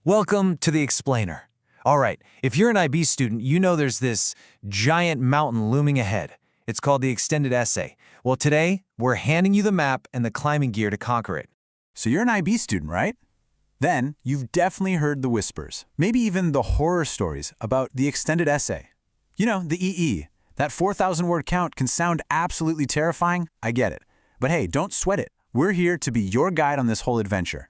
Welcome to the Explainer. All right, if you're an IB student, you know there's this giant mountain looming ahead. It's called the extended essay. Well, today, we're handing you the map and the climbing gear to conquer it. So you're an IB student, right? Then you've definitely heard the whispers, maybe even the horror stories about the extended essay. You know, the EE. That 4,000-word count can sound absolutely terrifying, I get it. But hey, don't sweat it. We're here to be your guide on this whole adventure.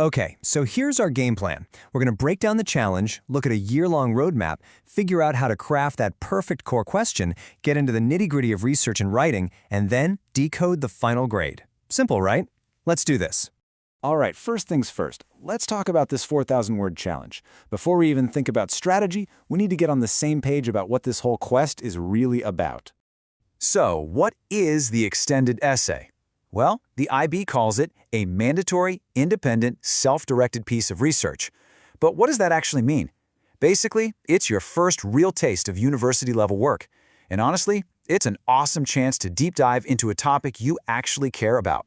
Okay, so here's our game plan. We're going to break down the challenge, look at a year-long roadmap, figure out how to craft that perfect core question, get into the nitty-gritty of research and writing, and then decode the final grade. Simple, right? Let's do this. All right, first things first, let's talk about this 4,000-word challenge. Before we even think about strategy, we need to get on the same page about what this whole quest is really about. So, what is the extended essay? Well, the IB calls it a mandatory, independent, self-directed piece of research. But what does that actually mean? Basically, it's your first real taste of university-level work. And honestly, it's an awesome chance to deep dive into a topic you actually care about.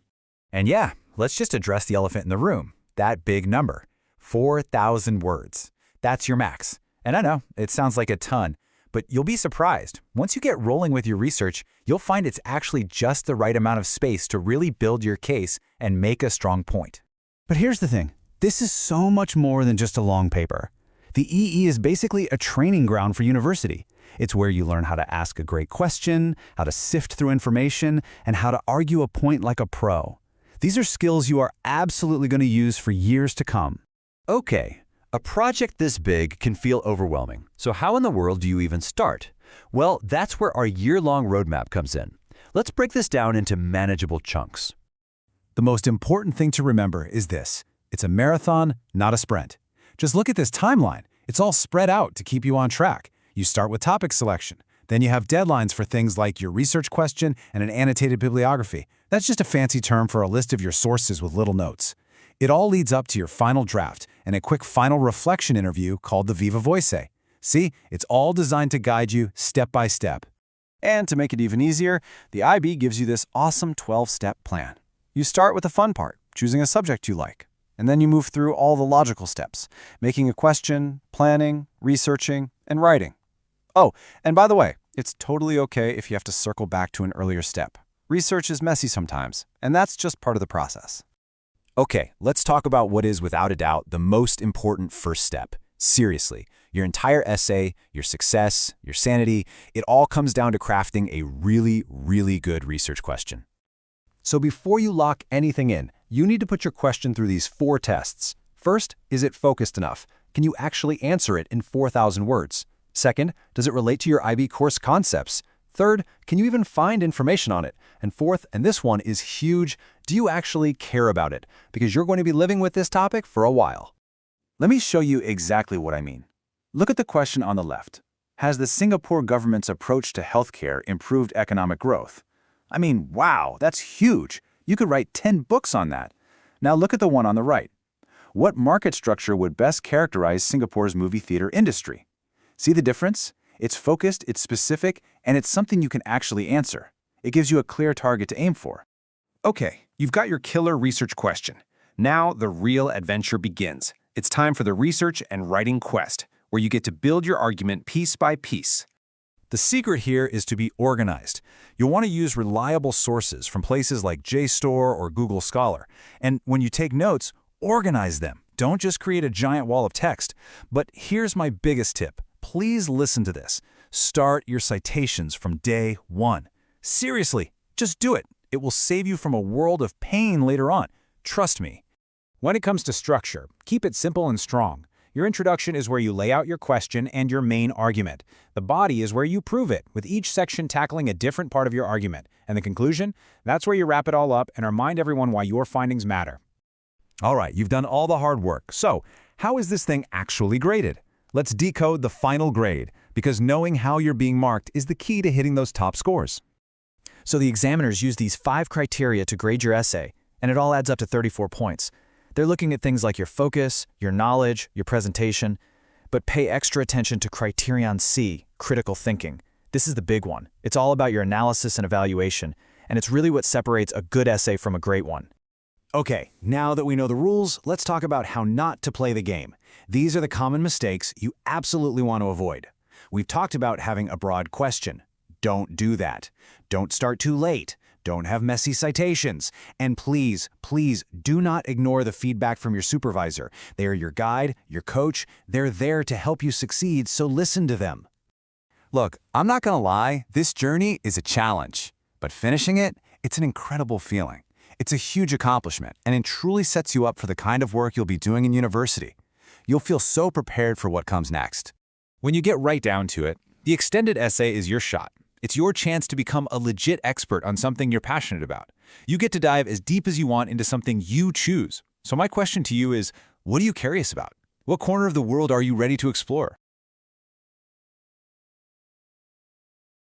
And yeah, let's just address the elephant in the room, that big number, 4,000 words. That's your max. And I know, it sounds like a ton, but you'll be surprised. Once you get rolling with your research, you'll find it's actually just the right amount of space to really build your case and make a strong point. But here's the thing. This is so much more than just a long paper. The EE is basically a training ground for university. It's where you learn how to ask a great question, how to sift through information, and how to argue a point like a pro. These are skills you are absolutely going to use for years to come. Okay, a project this big can feel overwhelming. So how in the world do you even start? Well, that's where our year-long roadmap comes in. Let's break this down into manageable chunks. The most important thing to remember is this. It's a marathon, not a sprint. Just look at this timeline. It's all spread out to keep you on track. You start with topic selection. Then you have deadlines for things like your research question and an annotated bibliography. That's just a fancy term for a list of your sources with little notes. It all leads up to your final draft and a quick final reflection interview called the Viva Voice. See, it's all designed to guide you step by step. And to make it even easier, the IB gives you this awesome 12-step plan. You start with the fun part, choosing a subject you like. And then you move through all the logical steps, making a question, planning, researching, and writing. Oh, and by the way, it's totally okay if you have to circle back to an earlier step. Research is messy sometimes, and that's just part of the process. Okay, let's talk about what is without a doubt the most important first step. Seriously, your entire essay, your success, your sanity, it all comes down to crafting a really, really good research question. So before you lock anything in, you need to put your question through these 4 tests. First, is it focused enough? Can you actually answer it in 4,000 words? Second, does it relate to your IB course concepts? Third, can you even find information on it? And fourth, and this one is huge, do you actually care about it? Because you're going to be living with this topic for a while. Let me show you exactly what I mean. Look at the question on the left. Has the Singapore government's approach to healthcare improved economic growth? I mean, wow, that's huge. You could write 10 books on that. Now look at the one on the right. What market structure would best characterize Singapore's movie theater industry? See the difference? It's focused, it's specific, and it's something you can actually answer. It gives you a clear target to aim for. Okay, you've got your killer research question. Now the real adventure begins. It's time for the research and writing quest, where you get to build your argument piece by piece. The secret here is to be organized. You'll want to use reliable sources from places like JSTOR or Google Scholar. And when you take notes, organize them. Don't just create a giant wall of text. But here's my biggest tip. Please listen to this. Start your citations from day 1. Seriously, just do it. It will save you from a world of pain later on. Trust me. When it comes to structure, keep it simple and strong. Your introduction is where you lay out your question and your main argument. The body is where you prove it, with each section tackling a different part of your argument. And the conclusion? That's where you wrap it all up and remind everyone why your findings matter. All right, you've done all the hard work. So, how is this thing actually graded? Let's decode the final grade, because knowing how you're being marked is the key to hitting those top scores. So the examiners use these 5 criteria to grade your essay, and it all adds up to 34 points. They're looking at things like your focus, your knowledge, your presentation, but pay extra attention to criterion C, critical thinking. This is the big one. It's all about your analysis and evaluation, and it's really what separates a good essay from a great one. Okay, now that we know the rules, let's talk about how not to play the game. These are the common mistakes you absolutely want to avoid. We've talked about having a broad question. Don't do that. Don't start too late. Don't have messy citations. And please, please do not ignore the feedback from your supervisor. They are your guide, your coach. They're there to help you succeed, so listen to them. Look, I'm not gonna lie, this journey is a challenge. But finishing it, it's an incredible feeling. It's a huge accomplishment, and it truly sets you up for the kind of work you'll be doing in university. You'll feel so prepared for what comes next. When you get right down to it, the extended essay is your shot. It's your chance to become a legit expert on something you're passionate about. You get to dive as deep as you want into something you choose. So my question to you is, what are you curious about? What corner of the world are you ready to explore?